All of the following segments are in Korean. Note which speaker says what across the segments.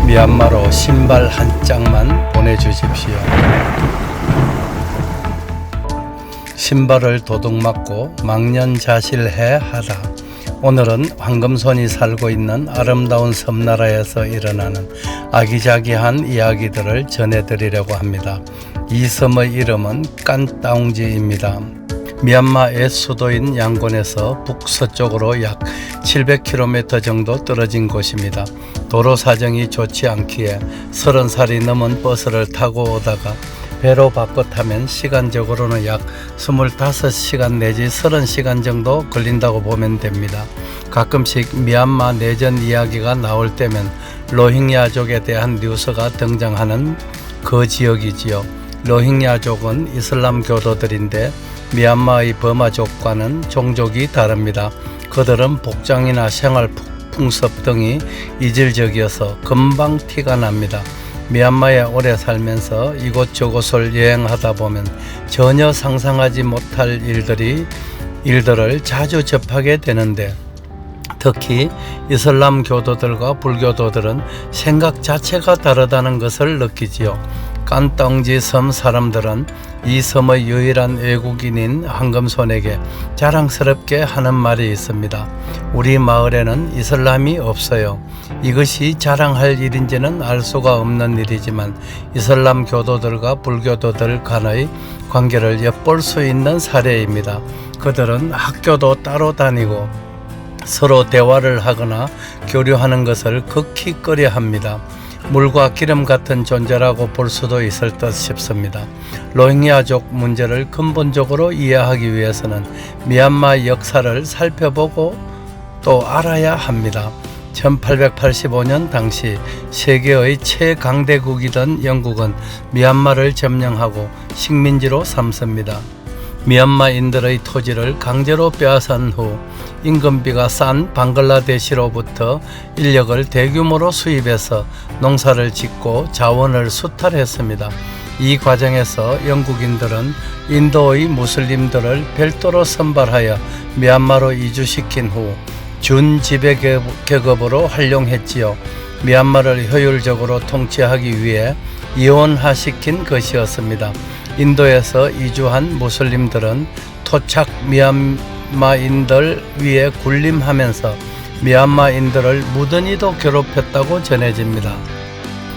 Speaker 1: 미얀마로 신발 한 짝만 보내주십시오. 신발을 도둑맞고 망년자실해 하다. 오늘은 황금손이 살고 있는 아름다운 섬나라에서 일어나는 아기자기한 이야기들을 전해드리려고 합니다. 이 섬의 이름은 깐따웅지입니다. 미얀마의 수도인 양곤에서 북서쪽으로 약 700km 정도 떨어진 곳입니다. 도로 사정이 좋지 않기에 30살이 넘은 버스를 타고 오다가 배로 바꿔 타면 시간적으로는 약 25시간 내지 30시간 정도 걸린다고 보면 됩니다. 가끔씩 미얀마 내전 이야기가 나올 때면 로힝야족에 대한 뉴스가 등장하는 그 지역이지요. 로힝야족은 이슬람 교도들인데 미얀마의 버마족과는 종족이 다릅니다. 그들은 복장이나 생활 풍습 등이 이질적이어서 금방 티가 납니다. 미얀마에 오래 살면서 이곳저곳을 여행하다 보면 전혀 상상하지 못할 일들을 자주 접하게 되는데, 특히 이슬람 교도들과 불교도들은 생각 자체가 다르다는 것을 느끼지요. 깐따웅지 섬 사람들은 이 섬의 유일한 외국인인 황금손에게 자랑스럽게 하는 말이 있습니다. 우리 마을에는 이슬람이 없어요. 이것이 자랑할 일인지는 알 수가 없는 일이지만 이슬람 교도들과 불교도들 간의 관계를 엿볼 수 있는 사례입니다. 그들은 학교도 따로 다니고 서로 대화를 하거나 교류하는 것을 극히 꺼려합니다. 물과 기름 같은 존재라고 볼 수도 있을 듯 싶습니다. 로힝야족 문제를 근본적으로 이해하기 위해서는 미얀마 역사를 살펴보고 또 알아야 합니다. 1885년 당시 세계의 최강대국이던 영국은 미얀마를 점령하고 식민지로 삼습니다. 미얀마인들의 토지를 강제로 빼앗은 후 임금비가 싼 방글라데시로부터 인력을 대규모로 수입해서 농사를 짓고 자원을 수탈했습니다. 이 과정에서 영국인들은 인도의 무슬림들을 별도로 선발하여 미얀마로 이주시킨 후 준지배 계급으로 활용했지요. 미얀마를 효율적으로 통치하기 위해 이원화시킨 것이었습니다. 인도에서 이주한 무슬림들은 토착 미얀마인들 위에 군림하면서 미얀마인들을 무던히도 괴롭혔다고 전해집니다.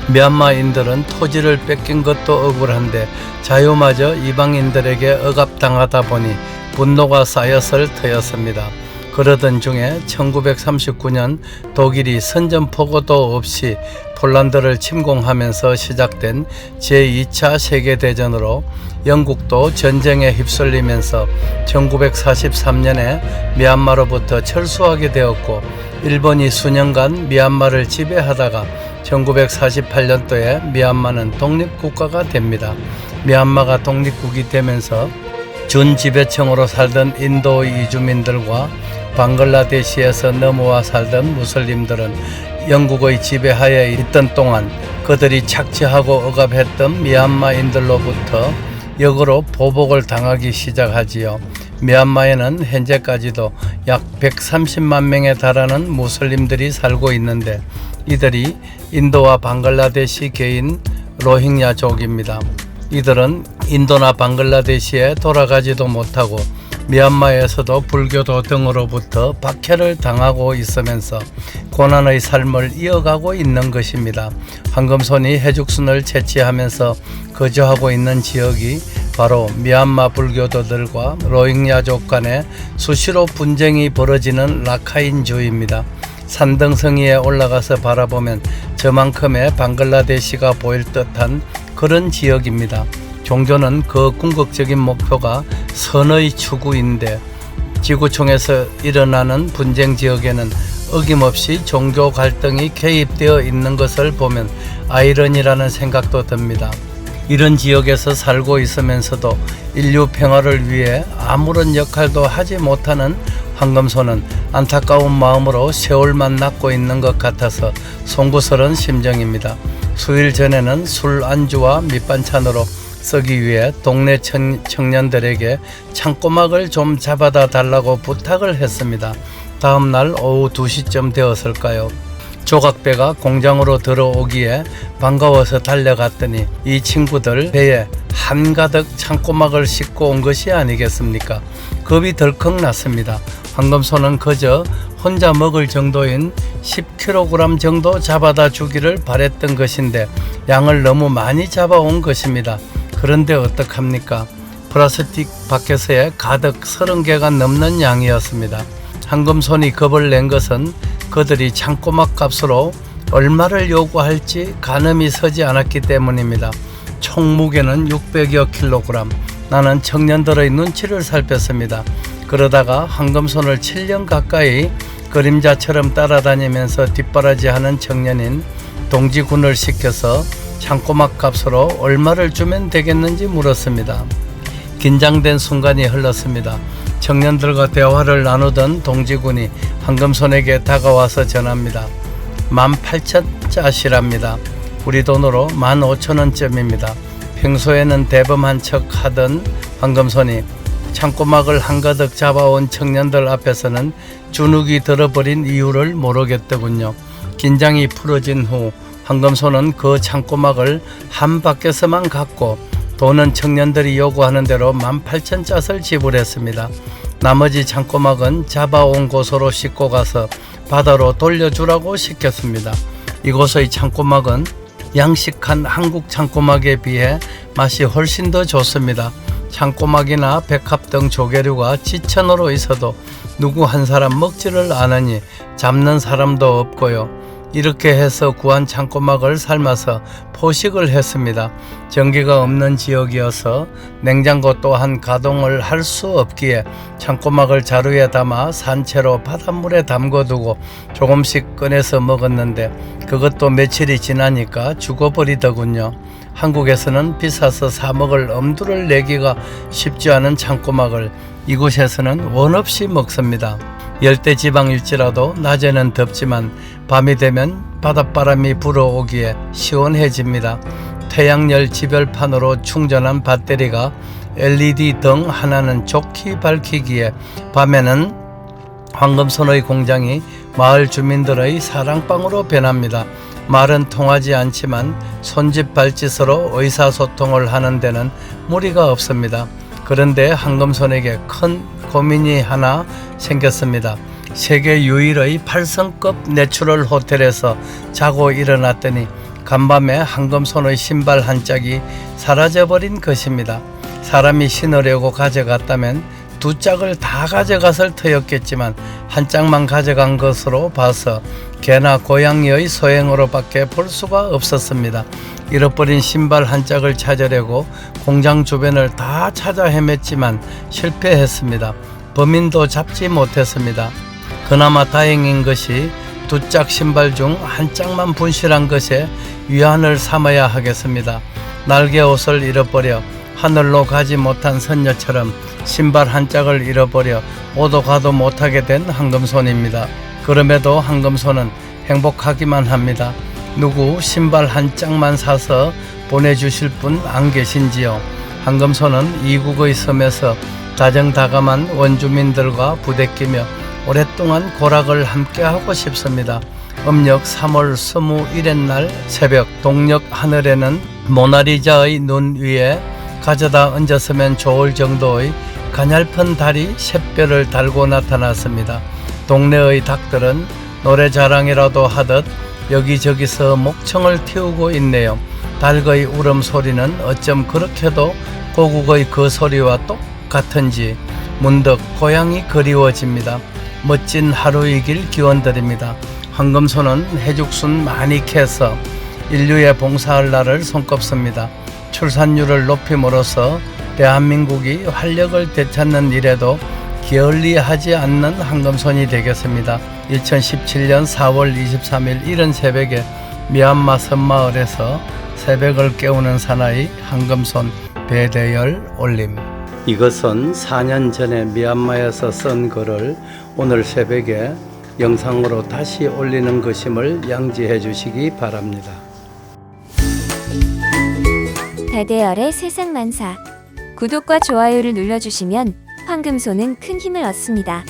Speaker 1: 미얀마인들은 토지를 뺏긴 것도 억울한데 자유마저 이방인들에게 억압당하다 보니 분노가 쌓였을 터였습니다. 그러던 중에 1939년 독일이 선전포고도 없이 폴란드를 침공하면서 시작된 제2차 세계대전으로 영국도 전쟁에 휩쓸리면서 1943년에 미얀마로부터 철수하게 되었고, 일본이 수년간 미얀마를 지배하다가 1948년도에 미얀마는 독립국가가 됩니다. 미얀마가 독립국이 되면서 준지배층으로 살던 인도의 이주민들과 방글라데시에서 넘어와 살던 무슬림들은 영국의 지배하에 있던 동안 그들이 착취하고 억압했던 미얀마인들로부터 역으로 보복을 당하기 시작하지요. 미얀마에는 현재까지도 약 130만 명에 달하는 무슬림들이 살고 있는데 이들이 인도와 방글라데시계인 로힝야족입니다. 이들은 인도나 방글라데시에 돌아가지도 못하고 미얀마에서도 불교도 등으로부터 박해를 당하고 있으면서 고난의 삶을 이어가고 있는 것입니다. 황금손이 해죽순을 채취하면서 거주하고 있는 지역이 바로 미얀마 불교도들과 로힝야족 간에 수시로 분쟁이 벌어지는 라카인주입니다. 산등성 위에 올라가서 바라보면 저만큼의 방글라데시가 보일 듯한 그런 지역입니다. 종교는 그 궁극적인 목표가 선의 추구인데 지구촌에서 일어나는 분쟁 지역에는 어김없이 종교 갈등이 개입되어 있는 것을 보면 아이러니라는 생각도 듭니다. 이런 지역에서 살고 있으면서도 인류 평화를 위해 아무런 역할도 하지 못하는 황금손은 안타까운 마음으로 세월만 낫고 있는 것 같아서 송구스러운 심정입니다. 수일 전에는 술 안주와 밑반찬으로 쓰기 위해 동네 청년들에게 창고막을 좀 잡아다 달라고 부탁을 했습니다. 다음날 오후 2시쯤 되었을까요? 조각배가 공장으로 들어오기에 반가워서 달려갔더니 이 친구들 배에 한가득 창고막을 싣고 온 것이 아니겠습니까? 겁이 덜컥 났습니다. 황금소는 그저 혼자 먹을 정도인 10kg 정도 잡아다 주기를 바랬던 것인데 양을 너무 많이 잡아온 것입니다. 그런데 어떡합니까? 플라스틱 바켓에 가득 30개가 넘는 양이었습니다. 황금손이 겁을 낸 것은 그들이 창고막 값으로 얼마를 요구할지 가늠이 서지 않았기 때문입니다. 총 무게는 600여 킬로그램. 나는 청년들의 눈치를 살폈습니다. 그러다가 황금손을 7년 가까이 그림자처럼 따라다니면서 뒷바라지하는 청년인 동지군을 시켜서 창고막 값으로 얼마를 주면 되겠는지 물었습니다. 긴장된 순간이 흘렀습니다. 청년들과 대화를 나누던 동지군이 황금손에게 다가와서 전합니다. 18,000짜시랍니다. 우리 돈으로 15,000원쯤입니다. 평소에는 대범한 척 하던 황금손이 창고막을 한가득 잡아온 청년들 앞에서는 주눅이 들어버린 이유를 모르겠더군요. 긴장이 풀어진 후 황금손은 그 창고막을 한 바퀴에서만 갖고 돈은 청년들이 요구하는 대로 18,000잣을 지불했습니다. 나머지 창고막은 잡아온 곳으로 싣고 가서 바다로 돌려주라고 시켰습니다. 이곳의 창고막은 양식한 한국 창고막에 비해 맛이 훨씬 더 좋습니다. 창고막이나 백합 등 조개류가 지천으로 있어도 누구 한 사람 먹지를 않으니 잡는 사람도 없고요. 이렇게 해서 구한 창고막을 삶아서 포식을 했습니다. 전기가 없는 지역이어서 냉장고 또한 가동을 할 수 없기에 창고막을 자루에 담아 산채로 바닷물에 담궈두고 조금씩 꺼내서 먹었는데 그것도 며칠이 지나니까 죽어버리더군요. 한국에서는 비싸서 사 먹을 엄두를 내기가 쉽지 않은 창고막을 이곳에서는 원없이 먹습니다. 열대지방일지라도 낮에는 덥지만 밤이 되면 바닷바람이 불어오기에 시원해집니다. 태양열 지별판으로 충전한 배터리가 LED 등 하나는 좋게 밝히기에 밤에는 황금손의 공장이 마을 주민들의 사랑방으로 변합니다. 말은 통하지 않지만 손짓 발짓으로 의사소통을 하는 데는 무리가 없습니다. 그런데 황금손에게 큰 고민이 하나 생겼습니다. 세계 유일의 8성급 내추럴 호텔에서 자고 일어났더니 간밤에 황금손의 신발 한 짝이 사라져버린 것입니다. 사람이 신으려고 가져갔다면 2짝을 다 가져갔을 터였겠지만 한 짝만 가져간 것으로 봐서 개나 고양이의 소행으로밖에 볼 수가 없었습니다. 잃어버린 신발 한 짝을 찾으려고 공장 주변을 다 찾아 헤맸지만 실패했습니다. 범인도 잡지 못했습니다. 그나마 다행인 것이 2짝 신발 중 한 짝만 분실한 것에 위안을 삼아야 하겠습니다. 날개옷을 잃어버려 하늘로 가지 못한 선녀처럼 신발 한 짝을 잃어버려 오도 가도 못하게 된 황금손입니다. 그럼에도 황금손은 행복하기만 합니다. 누구 신발 한 짝만 사서 보내주실 분 안 계신지요? 황금손은 이국의 섬에서 다정다감한 원주민들과 부대끼며 오랫동안 고락을 함께하고 싶습니다. 음력 3월 21일 날 새벽 동력 하늘에는 모나리자의 눈 위에 가져다 얹었으면 좋을 정도의 가냘픈 달이 샛별을 달고 나타났습니다. 동네의 닭들은 노래 자랑이라도 하듯 여기저기서 목청을 틔우고 있네요. 닭의 울음소리는 어쩜 그렇게도 고국의 그 소리와 똑같은지 문득 고향이 그리워집니다. 멋진 하루이길 기원드립니다. 황금손은 해죽순 많이 캐서 인류에 봉사할 날을 손꼽습니다. 출산율을 높임으로써 대한민국이 활력을 되찾는 일에도 게을리하지 않는 황금손이 되겠습니다. 2017년 4월 23일 이른 새벽에 미얀마 섬마을에서 새벽을 깨우는 사나이 황금손 배대열 올림. 이것은 4년 전에 미얀마에서 쓴 글을 오늘 새벽에 영상으로 다시 올리는 것임을 양지해 주시기 바랍니다.
Speaker 2: 배대열의 세상만사. 구독과 좋아요를 눌러주시면 황금손은 큰 힘을 얻습니다.